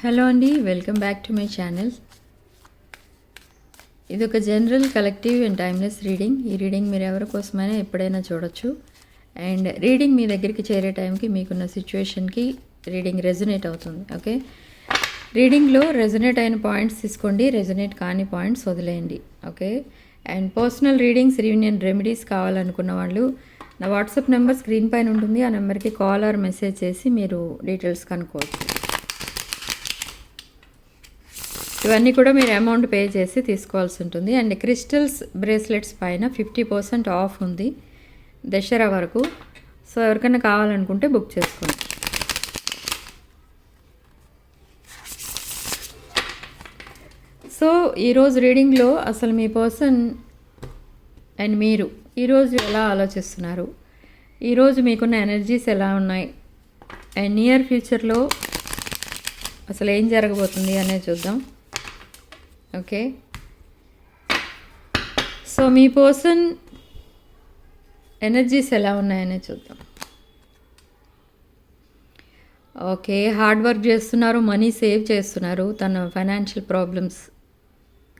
Hello అండి, welcome back to my channel. ఇది ఒక general collective and timeless reading. ఈ రీడింగ్ మీరు ఎవరి కోసమైనా ఎప్పుడైనా చూడొచ్చు. అండ్ రీడింగ్ మీ దగ్గరికి చేరే టైంకి మీకున్న సిచ్యువేషన్కి రీడింగ్ రెజొనేట్ అవుతుంది. ఓకే, రీడింగ్లో రెజొనేట్ అయిన పాయింట్స్ తీసుకోండి, రెజొనేట్ కాని పాయింట్స్ వదిలేయండి. Okay, and personal readings, reunion remedies కావాలనుకున్న వాళ్ళు నా వాట్సాప్ నెంబర్ స్క్రీన్ పైన ఉంటుంది. ఆ నెంబర్కి కాల్ ఆర్ మెసేజ్ చేసి మీరు డీటెయిల్స్ కనుక్కోవచ్చు. ఇవన్నీ కూడా మీరు అమౌంట్ పే చేసి తీసుకోవాల్సి ఉంటుంది. అండ్ క్రిస్టల్స్ బ్రేస్లెట్స్ పైన 50% ఆఫ్ ఉంది దసరా వరకు. సో ఎవరికైనా కావాలనుకుంటే బుక్ చేసుకోండి. సో ఈరోజు రీడింగ్లో అసలు మీ పర్సన్ అండ్ మీరు ఈరోజు ఎలా ఆలోచిస్తున్నారు, ఈరోజు మీకున్న ఎనర్జీస్ ఎలా ఉన్నాయి, అండ్ నియర్ ఫ్యూచర్లో అసలు ఏం జరగబోతుంది అనేది చూద్దాం. ఓకే, సో మీ పర్సన్ ఎనర్జీస్ ఎలా ఉన్నాయనే చూద్దాం. ఓకే, హార్డ్ వర్క్ చేస్తున్నారు, మనీ సేవ్ చేస్తున్నారు, తన ఫైనాన్షియల్ ప్రాబ్లమ్స్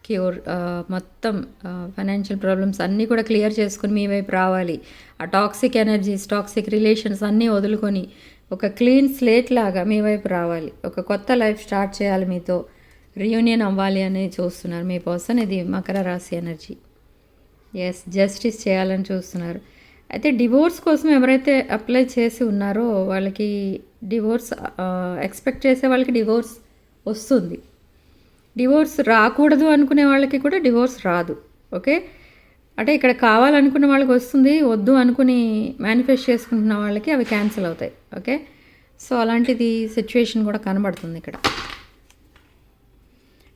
క్యూర్, మొత్తం ఫైనాన్షియల్ ప్రాబ్లమ్స్ అన్నీ కూడా క్లియర్ చేసుకుని మీ వైపు రావాలి. ఆ టాక్సిక్ ఎనర్జీస్, టాక్సిక్ రిలేషన్స్ అన్నీ వదులుకొని ఒక క్లీన్ స్లేట్ లాగా మీ వైపు రావాలి. ఒక కొత్త లైఫ్ స్టార్ట్ చేయాలి, మీతో రీయూనియన్ అవ్వాలి అని చూస్తున్నారు మీ పర్సన్. ఇది మకర రాశి ఎనర్జీ. ఎస్, జస్టిస్ చేయాలని చూస్తున్నారు. అయితే డివోర్స్ కోసం ఎవరైతే అప్లై చేసి ఉన్నారో వాళ్ళకి డివోర్స్ ఎక్స్పెక్ట్ చేసే వాళ్ళకి డివోర్స్ వస్తుంది. డివోర్స్ రాకూడదు అనుకునే వాళ్ళకి కూడా డివోర్స్ రాదు. ఓకే, అంటే ఇక్కడ కావాలనుకున్న వాళ్ళకి వస్తుంది, వద్దు అనుకుని మేనిఫెస్ట్ చేసుకుంటున్న వాళ్ళకి అవి క్యాన్సిల్ అవుతాయి. ఓకే, సో అలాంటిది సిచ్యువేషన్ కూడా కనబడుతుంది ఇక్కడ.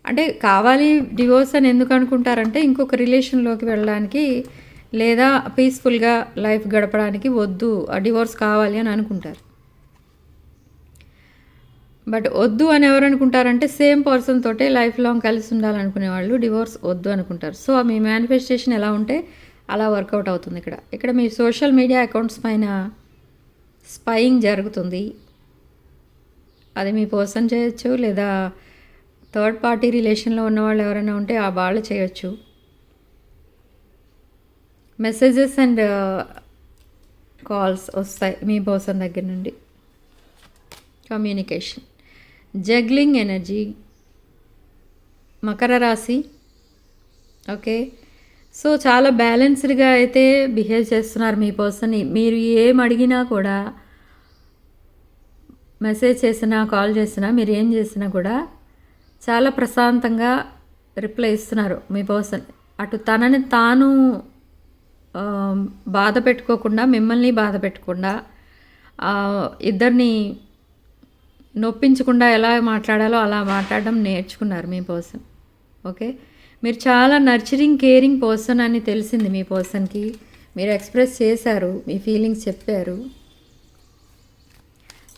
అంటే కావాలి డివోర్స్ అని ఎందుకు అనుకుంటారంటే ఇంకొక రిలేషన్లోకి వెళ్ళడానికి లేదా పీస్ఫుల్గా లైఫ్ గడపడానికి వద్దు, ఆ డివోర్స్ కావాలి అని అనుకుంటారు. బట్ వద్దు అని ఎవరు అనుకుంటారంటే సేమ్ పర్సన్ తోటే లైఫ్ లాంగ్ కలిసి ఉండాలనుకునే వాళ్ళు డివోర్స్ వద్దు అనుకుంటారు. సో మీ మేనిఫెస్టేషన్ ఎలా ఉంటే అలా వర్కౌట్ అవుతుంది. ఇక్కడ మీ సోషల్ మీడియా అకౌంట్స్ పైన స్పైయింగ్ జరుగుతుంది. అది మీ పర్సన్ చేయొచ్చు, లేదా థర్డ్ పార్టీ రిలేషన్లో ఉన్న వాళ్ళు ఎవరైనా ఉంటే ఆ వాళ్ళు చేయొచ్చు. మెసేజెస్ అండ్ కాల్స్ వస్తాయి మీ పర్సన్ దగ్గర నుండి. కమ్యూనికేషన్, జగ్లింగ్ ఎనర్జీ, మకర రాశి. ఓకే, సో చాలా బ్యాలెన్స్డ్గా అయితే బిహేవ్ చేస్తున్నారు మీ పర్సన్. మీరు ఏం అడిగినా కూడా, మెసేజ్ చేసినా, కాల్ చేసినా, మీరు ఏం చేసినా కూడా చాలా ప్రశాంతంగా రిప్లై ఇస్తున్నారు మీ పర్సన్. అటు తనని తాను బాధ పెట్టుకోకుండా, మిమ్మల్ని బాధ పెట్టకుండా, ఇద్దరిని నొప్పించకుండా ఎలా మాట్లాడాలో అలా మాట్లాడడం నేర్చుకున్నారు మీ పర్సన్. ఓకే, మీరు చాలా నర్చరింగ్, కేరింగ్ పర్సన్ అని తెలిసింది మీ పర్సన్కి. మీరు ఎక్స్ప్రెస్ చేశారు, మీ ఫీలింగ్స్ చెప్పారు.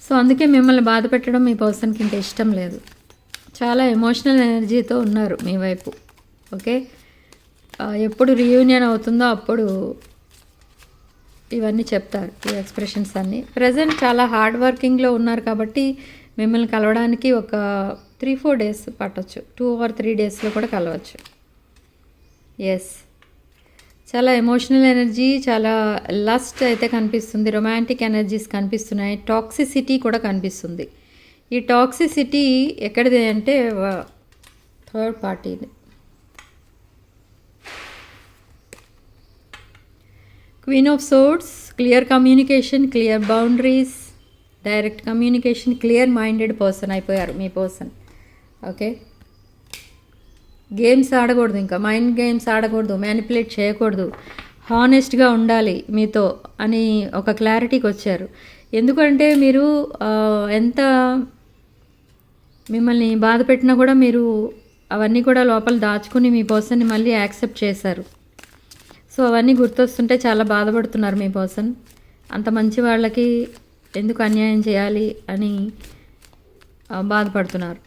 సో అందుకే మిమ్మల్ని బాధ పెట్టడం మీ పర్సన్కి ఇంకా ఇష్టం లేదు. చాలా ఎమోషనల్ ఎనర్జీతో ఉన్నారు మీ వైపు. ఓకే, ఎప్పుడు రీయూనియన్ అవుతుందో అప్పుడు ఇవన్నీ చెప్తారు, ఈ ఎక్స్ప్రెషన్స్ అన్నీ. ప్రజెంట్ చాలా హార్డ్ వర్కింగ్లో ఉన్నారు కాబట్టి మిమ్మల్ని కలవడానికి ఒక 3-4 డేస్ పట్టవచ్చు, 2 or 3 డేస్లో కూడా కలవచ్చు. ఎస్, చాలా ఎమోషనల్ ఎనర్జీ, చాలా లస్ట్ అయితే కనిపిస్తుంది, రొమాంటిక్ ఎనర్జీస్ కనిపిస్తున్నాయి, టాక్సిసిటీ కూడా కనిపిస్తుంది. ఈ టాక్సిసిటీ ఎక్కడిది అంటే థర్డ్ పార్టీది. Queen of swords, clear communication, clear boundaries, direct communication, clear minded person అయిపోయారు మీ పర్సన్. ఓకే, గేమ్స్ ఆడకూడదు, ఇంకా మైండ్ గేమ్స్ ఆడకూడదు, మ్యానిపులేట్ చేయకూడదు, హానెస్ట్గా ఉండాలి మీతో అని ఒక క్లారిటీకి వచ్చారు. ఎందుకంటే మీరు ఎంత మిమ్మల్ని బాధ పెట్టినా కూడా మీరు అవన్నీ కూడా లోపల దాచుకుని మీ పర్సన్ని మళ్ళీ యాక్సెప్ట్ చేశారు. సో అవన్నీ గుర్తొస్తుంటే చాలా బాధపడుతున్నారు మీ పర్సన్. అంత మంచి వాళ్ళకి ఎందుకు అన్యాయం చేయాలి అని బాధపడుతున్నారు.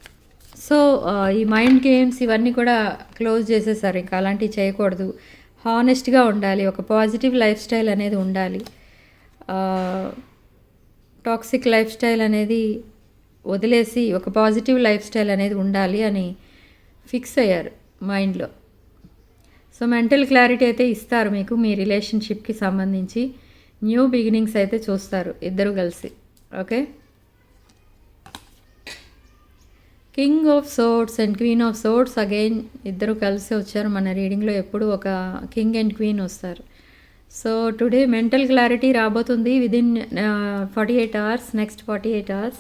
సో ఈ మైండ్ గేమ్స్ ఇవన్నీ కూడా క్లోజ్ చేసేసారు, ఇంకా అలాంటివి చేయకూడదు, హానెస్ట్గా ఉండాలి, ఒక పాజిటివ్ లైఫ్ స్టైల్ అనేది ఉండాలి, టాక్సిక్ లైఫ్ స్టైల్ అనేది వదిలేసి ఒక పాజిటివ్ లైఫ్ స్టైల్ అనేది ఉండాలి అని ఫిక్స్ అయ్యారు మైండ్లో. సో మెంటల్ క్లారిటీ అయితే ఇస్తారు మీకు మీ రిలేషన్షిప్కి సంబంధించి. న్యూ బిగినింగ్స్ అయితే చూస్తారు ఇద్దరు కలిసి. Okay, king of swords and queen of swords again ఇద్దరు కలిసి వచ్చారు మన రీడింగ్లో. ఎప్పుడు ఒక కింగ్ అండ్ క్వీన్ వస్తారు. సో టుడే మెంటల్ క్లారిటీ రాబోతుంది within 48 hours, next 48 hours.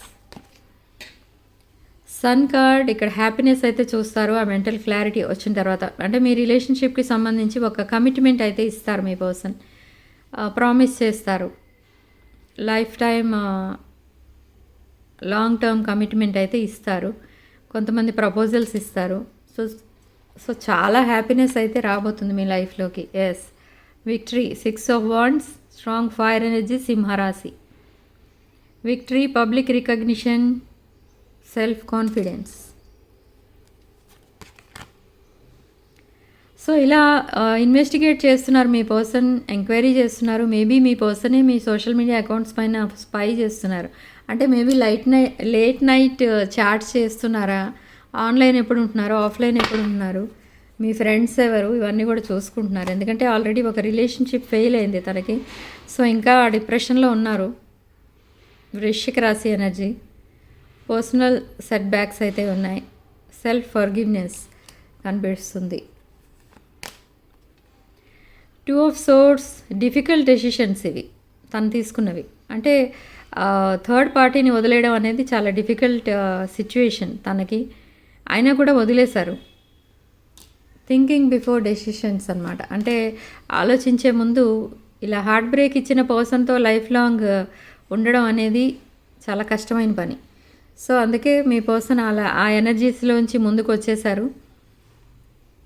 Sun card ఇక్కడ హ్యాపీనెస్ అయితే చూస్తారు ఆ మెంటల్ క్లారిటీ వచ్చిన తర్వాత. అంటే మీ రిలేషన్షిప్కి సంబంధించి ఒక కమిట్మెంట్ అయితే ఇస్తారు మీ పర్సన్. ప్రామిస్ చేస్తారు life time long term commitment అయితే ఇస్తారు. కొంతమంది ప్రపోజల్స్ ఇస్తారు. సో చాలా హ్యాపీనెస్ అయితే రాబోతుంది మీ లైఫ్లోకి. Yes, victory, 6 of Wands, strong fire energy, సింహరాశి. Victory, public recognition, self confidence. So ఇలా ఇన్వెస్టిగేట్ చేస్తున్నారు మీ పర్సన్, ఎంక్వైరీ చేస్తున్నారు. మేబీ మీ పర్సనే మీ సోషల్ మీడియా అకౌంట్స్ పైన స్పై చేస్తున్నారు. అంటే మేబీ లేట్ నైట్ చాట్స్ చేస్తున్నారా, ఆన్లైన్ ఎప్పుడు ఉంటున్నారో, ఆఫ్లైన్ ఎప్పుడు ఉంటున్నారు, మీ ఫ్రెండ్స్ ఎవరు, ఇవన్నీ కూడా చూసుకుంటున్నారు. ఎందుకంటే ఆల్రెడీ ఒక రిలేషన్షిప్ ఫెయిల్ అయింది తనకి. సో ఇంకా డిప్రెషన్లో ఉన్నారు. వృశ్చిక రాశి ఎనర్జీ. పర్సనల్ సెట్ బ్యాక్స్ అయితే ఉన్నాయి. సెల్ఫ్ ఫర్గివ్నెస్ కనిపిస్తుంది. 2 of Swords, డిఫికల్ట్ డెసిషన్స్ ఇవి తను తీసుకున్నవి. అంటే థర్డ్ పార్టీని వదిలేయడం అనేది చాలా డిఫికల్ట్ సిచ్యువేషన్ తనకి. అయినా కూడా వదిలేశారు. థింకింగ్ బిఫోర్ డెసిషన్స్ అనమాట. అంటే ఆలోచించే ముందు ఇలా హార్ట్ బ్రేక్ ఇచ్చిన పర్సన్తో లైఫ్ లాంగ్ ఉండడం అనేది చాలా కష్టమైన పని. సో అందుకే మీ పర్సన్ అలా ఆ ఎనర్జీస్లోంచి ముందుకు వచ్చేసారు,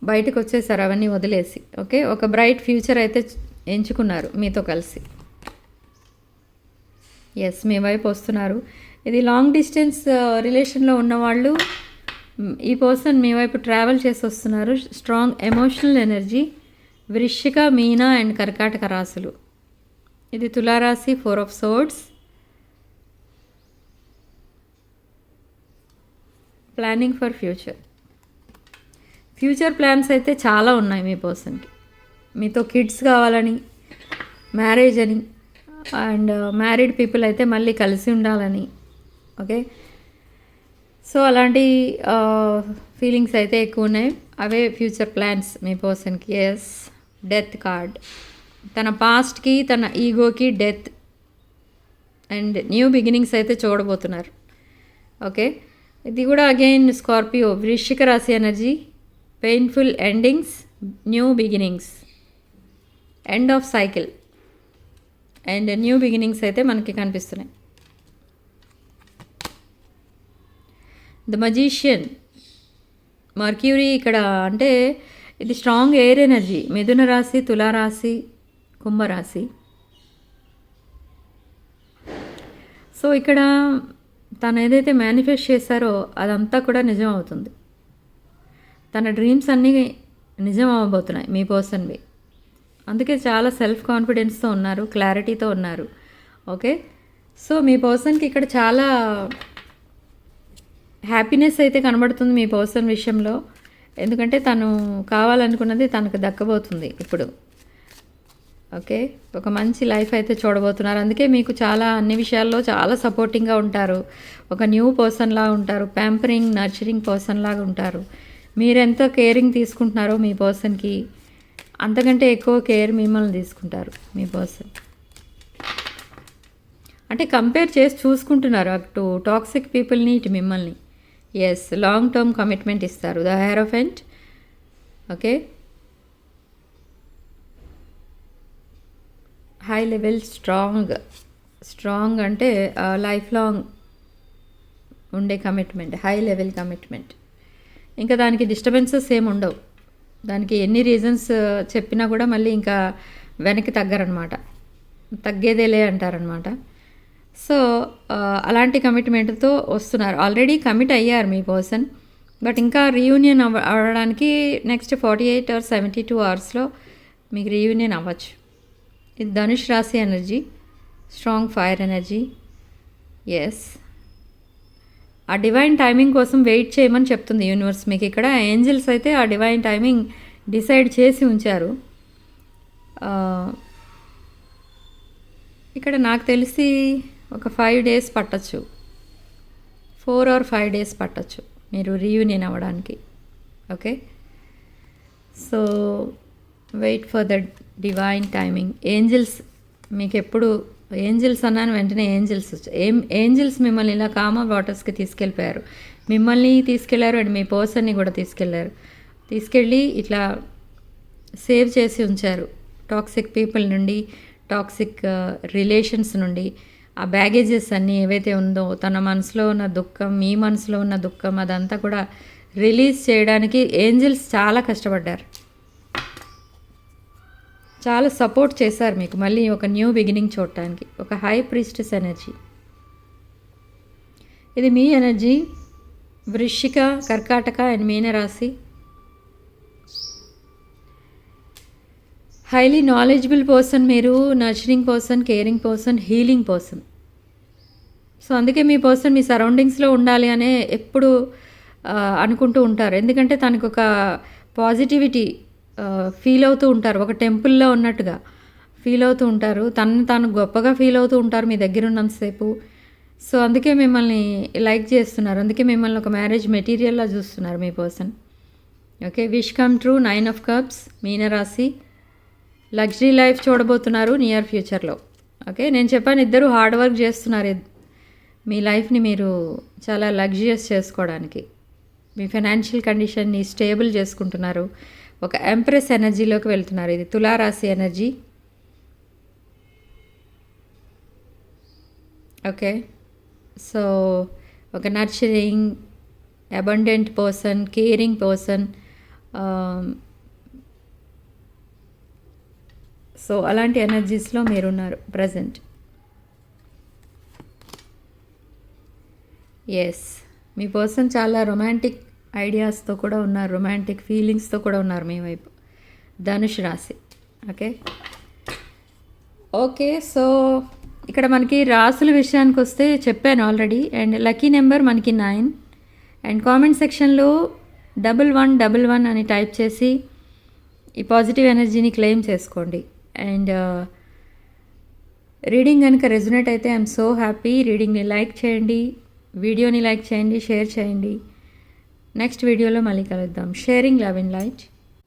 బయటకు వచ్చేసారు అవన్నీ వదిలేసి. ఓకే, ఒక బ్రైట్ ఫ్యూచర్ అయితే ఎంచుకున్నారు మీతో కలిసి. ఎస్, మీ వైపు వస్తున్నారు. ఇది లాంగ్ డిస్టెన్స్ రిలేషన్లో ఉన్నవాళ్ళు ఈ పర్సన్ మీ వైపు ట్రావెల్ చేసి వస్తున్నారు. Strong emotional energy. వృశ్చిక, మీన అండ్ కర్కాటక రాశులు. ఇది తులారాశి, 4 of Swords. Planning for future plans అయితే చాలా ఉన్నాయి మీ పర్సన్కి. మీతో కిడ్స్ కావాలని, మ్యారేజ్ అని, అండ్ మ్యారీడ్ పీపుల్ అయితే మళ్ళీ కలిసి ఉండాలని. ఓకే, సో అలాంటి ఫీలింగ్స్ అయితే ఎక్కువ ఉన్నాయి. అవే ఫ్యూచర్ ప్లాన్స్ మీ పర్సన్కి. Yes, death card. తన పాస్ట్కి, తన ఈగోకి డెత్ అండ్ న్యూ బిగినింగ్స్ అయితే చూడబోతున్నారు. ఓకే, ఇది కూడా అగైన్ స్కార్పియో, వృశ్చిక రాశి energy. Painful endings, new beginnings, end of cycle and new beginnings అయితే మనకి కనిపిస్తున్నాయి. ద మజీషియన్, మర్క్యూరీ ఇక్కడ. అంటే ఇది స్ట్రాంగ్ ఎయిర్ ఎనర్జీ. మిథున రాశి, తులారాశి, కుంభరాశి. సో ఇక్కడ తను ఏదైతే మేనిఫెస్ట్ చేశారో అదంతా కూడా నిజం అవుతుంది. తన డ్రీమ్స్ అన్నీ నిజం అవ్వబోతున్నాయి మీ పర్సన్వి. అందుకే చాలా సెల్ఫ్ కాన్ఫిడెన్స్తో ఉన్నారు, క్లారిటీతో ఉన్నారు. ఓకే, సో మీ పర్సన్కి ఇక్కడ చాలా హ్యాపీనెస్ అయితే కనబడుతుంది మీ పర్సన్ విషయంలో. ఎందుకంటే తను కావాలనుకున్నది తనకు దక్కబోతుంది ఇప్పుడు. ఓకే, ఒక మంచి లైఫ్ అయితే చూడబోతున్నారు. అందుకే మీకు చాలా అన్ని విషయాల్లో చాలా సపోర్టింగ్గా ఉంటారు. ఒక న్యూ పర్సన్ లాగా ఉంటారు, ప్యాంపరింగ్, నర్చరింగ్ పర్సన్ లాగా ఉంటారు. మీరెంత కేరింగ్ తీసుకుంటున్నారో మీ పర్సన్కి అంతకంటే ఎక్కువ కేర్ మిమ్మల్ని తీసుకుంటారు మీ పర్సన్. అంటే కంపేర్ చేసి చూసుకుంటున్నారు అటు టాక్సిక్ పీపుల్ని, ఇటు మిమ్మల్ని. ఎస్, లాంగ్ టర్మ్ కమిట్మెంట్ ఇస్తారు. The hierophant. Okay, high level strong అంటే లైఫ్ లాంగ్ ఉండే కమిట్మెంట్, హై లెవెల్ కమిట్మెంట్. ఇంకా దానికి డిస్టర్బెన్సెస్ ఏమి ఉండవు. దానికి ఎన్ని రీజన్స్ చెప్పినా కూడా మళ్ళీ ఇంకా వెనక్కి తగ్గరనమాట, తగ్గేదేలే అంటారనమాట. సో అలాంటి కమిట్మెంట్తో వస్తున్నారు. ఆల్రెడీ కమిట్ అయ్యారు మీ పర్సన్, బట్ ఇంకా రీయూనియన్ అవ్వడానికి నెక్స్ట్ 48 or 72 hours మీకు రీయూనియన్ అవ్వచ్చు. ఇది ధనుష్ రాశి energy, strong fire energy. Yes, ఆ డివైన్ టైమింగ్ కోసం వెయిట్ చేయమని చెప్తుంది యూనివర్స్ మీకు ఇక్కడ. ఏంజిల్స్ అయితే ఆ డివైన్ టైమింగ్ డిసైడ్ చేసి ఉంచారు. ఇక్కడ నాకు తెలిసి ఒక 5 days పట్టచ్చు, 4 or 5 days పట్టచ్చు మీరు రీయూనియన్ అవ్వడానికి. Okay, so wait for the divine timing. Angels మీకు ఎప్పుడు ఏంజిల్స్ అన్నాను వెంటనే ఏంజిల్స్ ఏంజిల్స్ మిమ్మల్ని ఇలా కామా వాటర్స్కి తీసుకెళ్ళిపోయారు. మిమ్మల్ని తీసుకెళ్లారు అండ్ మీ పర్సన్ని కూడా తీసుకెళ్ళి ఇట్లా సేవ్ చేసి ఉంచారు టాక్సిక్ పీపుల్ నుండి, టాక్సిక్ రిలేషన్స్ నుండి. ఆ బ్యాగేజెస్ అన్నీ ఏవైతే ఉందో తన మనసులో ఉన్న దుఃఖం, మీ మనసులో ఉన్న దుఃఖం అదంతా కూడా రిలీజ్ చేయడానికి ఏంజిల్స్ చాలా కష్టపడ్డారు, చాలా సపోర్ట్ చేశారు మీకు మళ్ళీ ఒక న్యూ బిగినింగ్ చూడటానికి. ఒక హై ప్రీస్టెస్ ఎనర్జీ ఇది. మీ ఎనర్జీ వృశ్చిక, కర్కాటక అండ్ మీనరాశి. హైలీ నాలెడ్జబుల్ పర్సన్ మీరు, nurturing person, caring person, healing person. So అందుకే మీ పర్సన్ మీ సరౌండింగ్స్లో ఉండాలి అనే ఎప్పుడు అనుకుంటూ ఉంటారు. ఎందుకంటే తనకు ఒక పాజిటివిటీ ఫీల్ అవుతూ ఉంటారు, ఒక టెంపుల్లో ఉన్నట్టుగా ఫీల్ అవుతూ ఉంటారు, తాను గొప్పగా ఫీల్ అవుతూ ఉంటారు మీ దగ్గర ఉన్నంతసేపు. సో అందుకే మిమ్మల్ని లైక్ చేస్తున్నారు, అందుకే మిమ్మల్ని ఒక మ్యారేజ్ మెటీరియల్లా చూస్తున్నారు మీ person. Okay, wish come true, 9 of Cups, మీనరాశి. లగ్జరీ లైఫ్ చూడబోతున్నారు నియర్ ఫ్యూచర్లో. ఓకే, నేను చెప్పాను ఇద్దరు హార్డ్ వర్క్ చేస్తున్నారు మీ లైఫ్ని మీరు చాలా లగ్జరియస్ చేసుకోవడానికి. మీ ఫైనాన్షియల్ కండిషన్ని స్టేబుల్ చేసుకుంటున్నారు, ఒక ఎంప్రెస్ ఎనర్జీలోకి వెళ్తున్నారు. ఇది తులారాశి ఎనర్జీ. ఓకే, సో ఒక nurturing, abundant person, caring person. So అలాంటి ఎనర్జీస్లో మీరున్నారు ప్రజెంట్. ఎస్, మీ పర్సన్ చాలా రొమాంటిక్ ఐడియాస్తో కూడా ఉన్నారు, రొమాంటిక్ ఫీలింగ్స్తో కూడా ఉన్నారు మీ వైపు. ధనుష్ రాశి. ఓకే, సో ఇక్కడ మనకి రాసుల విషయానికి వస్తే చెప్పాను ఆల్రెడీ. అండ్ లక్కీ నెంబర్ మనకి 9. అండ్ కామెంట్ సెక్షన్లో 1111 అని టైప్ చేసి ఈ పాజిటివ్ ఎనర్జీని క్లెయిమ్ చేసుకోండి. అండ్ రీడింగ్ కనుక రెజొనేట్ అయితే ఐఎమ్ సో హ్యాపీ. రీడింగ్ని లైక్ చేయండి, వీడియోని లైక్ చేయండి, షేర్ చేయండి. నెక్స్ట్ వీడియోలో మళ్ళీ కలుద్దాం. Sharing love and light.